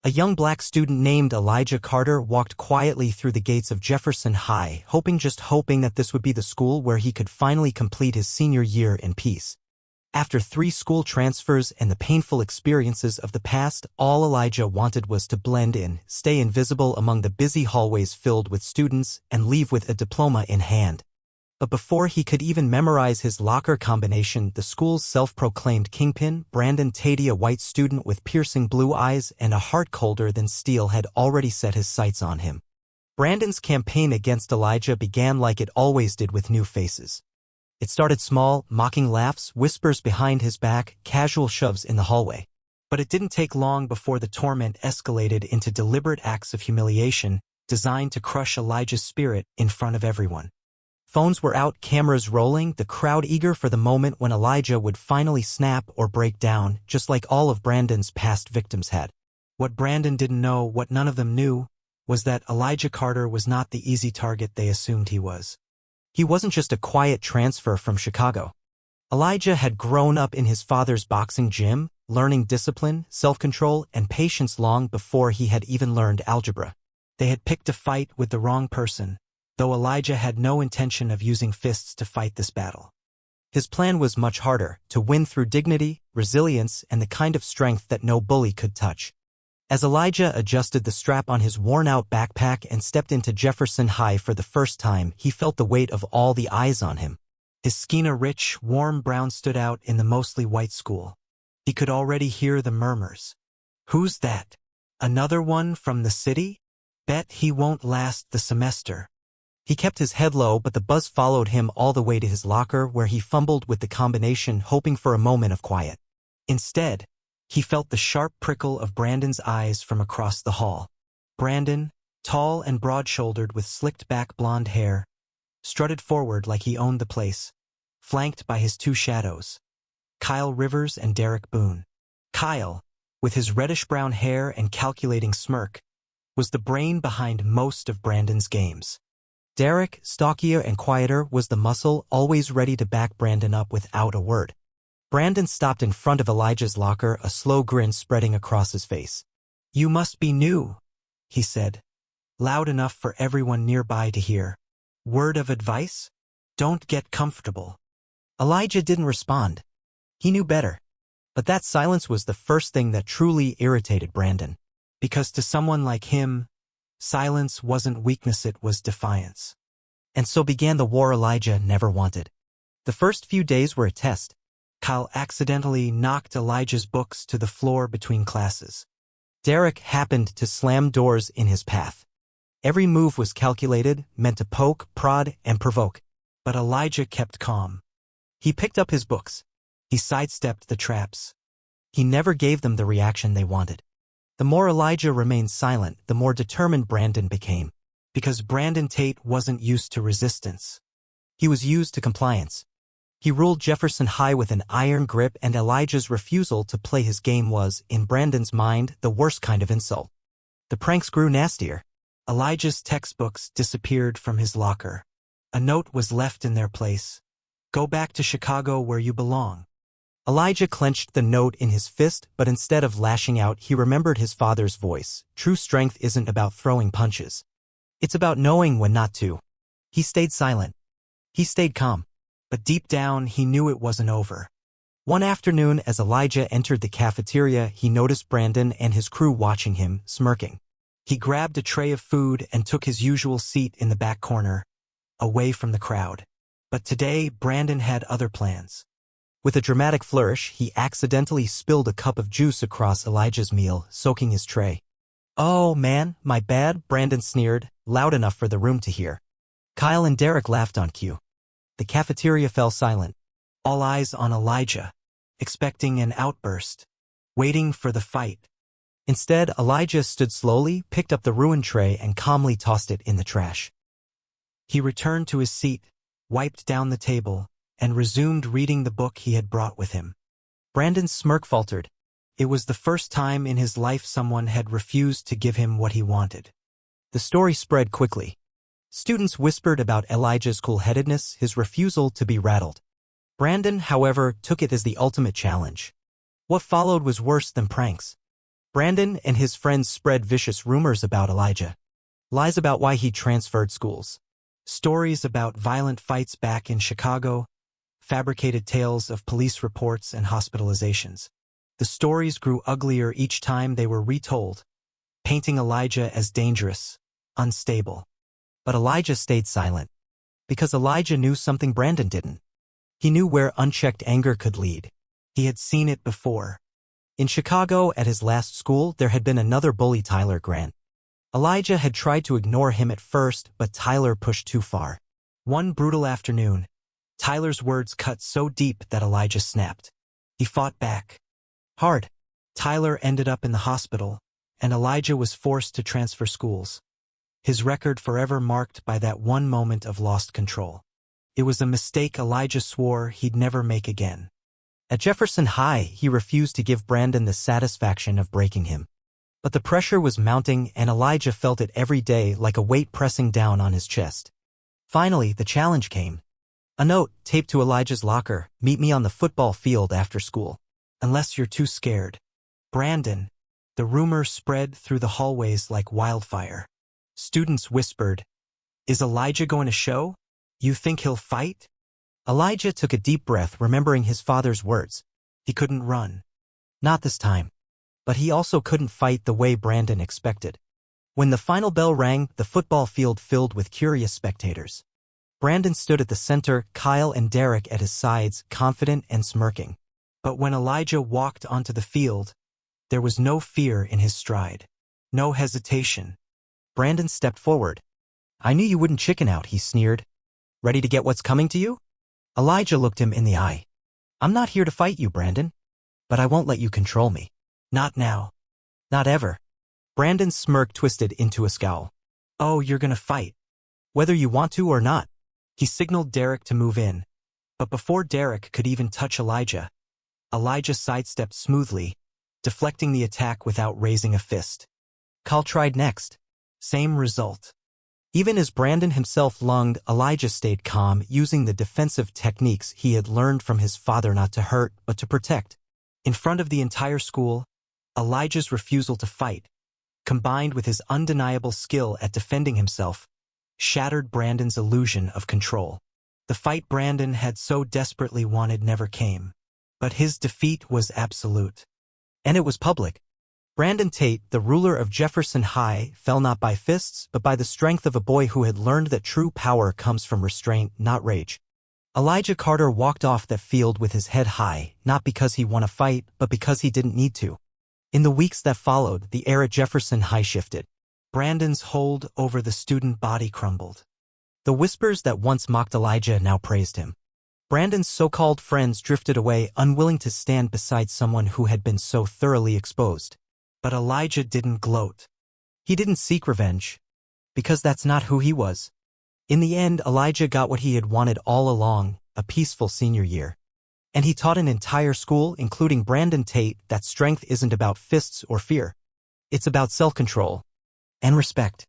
A young black student named Elijah Carter walked quietly through the gates of Jefferson High, hoping that this would be the school where he could finally complete his senior year in peace. After 3 school transfers and the painful experiences of the past, all Elijah wanted was to blend in, stay invisible among the busy hallways filled with students, and leave with a diploma in hand. But before he could even memorize his locker combination, the school's self-proclaimed kingpin, Brandon Tatey, a white student with piercing blue eyes and a heart colder than steel, had already set his sights on him. Brandon's campaign against Elijah began like it always did, with new faces. It started small, mocking laughs, whispers behind his back, casual shoves in the hallway. But it didn't take long before the torment escalated into deliberate acts of humiliation designed to crush Elijah's spirit in front of everyone. Phones were out, cameras rolling, the crowd eager for the moment when Elijah would finally snap or break down, just like all of Brandon's past victims had. What Brandon didn't know, what none of them knew, was that Elijah Carter was not the easy target they assumed he was. He wasn't just a quiet transfer from Chicago. Elijah had grown up in his father's boxing gym, learning discipline, self-control, and patience long before he had even learned algebra. They had picked a fight with the wrong person, though Elijah had no intention of using fists to fight this battle. His plan was much harder, to win through dignity, resilience, and the kind of strength that no bully could touch. As Elijah adjusted the strap on his worn-out backpack and stepped into Jefferson High for the first time, he felt the weight of all the eyes on him. His skin a rich, warm brown stood out in the mostly white school. He could already hear the murmurs. "Who's that? Another one from the city? Bet he won't last the semester." He kept his head low, but the buzz followed him all the way to his locker, where he fumbled with the combination, hoping for a moment of quiet. Instead, he felt the sharp prickle of Brandon's eyes from across the hall. Brandon, tall and broad-shouldered with slicked-back blonde hair, strutted forward like he owned the place, flanked by his 2 shadows, Kyle Rivers and Derek Boone. Kyle, with his reddish-brown hair and calculating smirk, was the brain behind most of Brandon's games. Derek, stockier and quieter, was the muscle, always ready to back Brandon up without a word. Brandon stopped in front of Elijah's locker, a slow grin spreading across his face. "You must be new," he said, loud enough for everyone nearby to hear. "Word of advice? Don't get comfortable." Elijah didn't respond. He knew better. But that silence was the first thing that truly irritated Brandon. Because to someone like him, silence wasn't weakness, it was defiance. And so began the war Elijah never wanted. The first few days were a test. Kyle accidentally knocked Elijah's books to the floor between classes. Derek happened to slam doors in his path. Every move was calculated, meant to poke, prod, and provoke. But Elijah kept calm. He picked up his books. He sidestepped the traps. He never gave them the reaction they wanted. The more Elijah remained silent, the more determined Brandon became. Because Brandon Tate wasn't used to resistance. He was used to compliance. He ruled Jefferson High with an iron grip, and Elijah's refusal to play his game was, in Brandon's mind, the worst kind of insult. The pranks grew nastier. Elijah's textbooks disappeared from his locker. A note was left in their place. "Go back to Chicago where you belong." Elijah clenched the note in his fist, but instead of lashing out, he remembered his father's voice. True strength isn't about throwing punches. It's about knowing when not to. He stayed silent. He stayed calm. But deep down, he knew it wasn't over. One afternoon, as Elijah entered the cafeteria, he noticed Brandon and his crew watching him, smirking. He grabbed a tray of food and took his usual seat in the back corner, away from the crowd. But today, Brandon had other plans. With a dramatic flourish, he accidentally spilled a cup of juice across Elijah's meal, soaking his tray. "Oh, man, my bad," Brandon sneered, loud enough for the room to hear. Kyle and Derek laughed on cue. The cafeteria fell silent, all eyes on Elijah, expecting an outburst, waiting for the fight. Instead, Elijah stood slowly, picked up the ruined tray, and calmly tossed it in the trash. He returned to his seat, wiped down the table, and resumed reading the book he had brought with him. Brandon's smirk faltered. It was the first time in his life someone had refused to give him what he wanted. The story spread quickly. Students whispered about Elijah's cool-headedness, his refusal to be rattled. Brandon, however, took it as the ultimate challenge. What followed was worse than pranks. Brandon and his friends spread vicious rumors about Elijah. Lies about why he transferred schools. Stories about violent fights back in Chicago. Fabricated tales of police reports and hospitalizations. The stories grew uglier each time they were retold, painting Elijah as dangerous, unstable. But Elijah stayed silent, because Elijah knew something Brandon didn't. He knew where unchecked anger could lead. He had seen it before. In Chicago, at his last school, there had been another bully, Tyler Grant. Elijah had tried to ignore him at first, but Tyler pushed too far. One brutal afternoon, Tyler's words cut so deep that Elijah snapped. He fought back. Hard. Tyler ended up in the hospital, and Elijah was forced to transfer schools. His record forever marked by that one moment of lost control. It was a mistake Elijah swore he'd never make again. At Jefferson High, he refused to give Brandon the satisfaction of breaking him. But the pressure was mounting, and Elijah felt it every day like a weight pressing down on his chest. Finally, the challenge came. A note taped to Elijah's locker: "Meet me on the football field after school. Unless you're too scared. Brandon." The rumor spread through the hallways like wildfire. Students whispered, "Is Elijah going to show? You think he'll fight?" Elijah took a deep breath, remembering his father's words. He couldn't run. Not this time. But he also couldn't fight the way Brandon expected. When the final bell rang, the football field filled with curious spectators. Brandon stood at the center, Kyle and Derek at his sides, confident and smirking. But when Elijah walked onto the field, there was no fear in his stride. No hesitation. Brandon stepped forward. "I knew you wouldn't chicken out," he sneered. "Ready to get what's coming to you?" Elijah looked him in the eye. "I'm not here to fight you, Brandon. But I won't let you control me. Not now. Not ever." Brandon's smirk twisted into a scowl. "Oh, you're gonna fight. Whether you want to or not." He signaled Derek to move in. But before Derek could even touch Elijah sidestepped smoothly, deflecting the attack without raising a fist. Kyle tried next. Same result. Even as Brandon himself lunged, Elijah stayed calm, using the defensive techniques he had learned from his father, not to hurt, but to protect. In front of the entire school, Elijah's refusal to fight, combined with his undeniable skill at defending himself, shattered Brandon's illusion of control. The fight Brandon had so desperately wanted never came. But his defeat was absolute. And it was public. Brandon Tate, the ruler of Jefferson High, fell not by fists, but by the strength of a boy who had learned that true power comes from restraint, not rage. Elijah Carter walked off that field with his head high, not because he won a fight, but because he didn't need to. In the weeks that followed, the air at Jefferson High shifted. Brandon's hold over the student body crumbled. The whispers that once mocked Elijah now praised him. Brandon's so-called friends drifted away, unwilling to stand beside someone who had been so thoroughly exposed. But Elijah didn't gloat. He didn't seek revenge, because that's not who he was. In the end, Elijah got what he had wanted all along, a peaceful senior year. And he taught an entire school, including Brandon Tate, that strength isn't about fists or fear. It's about self-control and respect.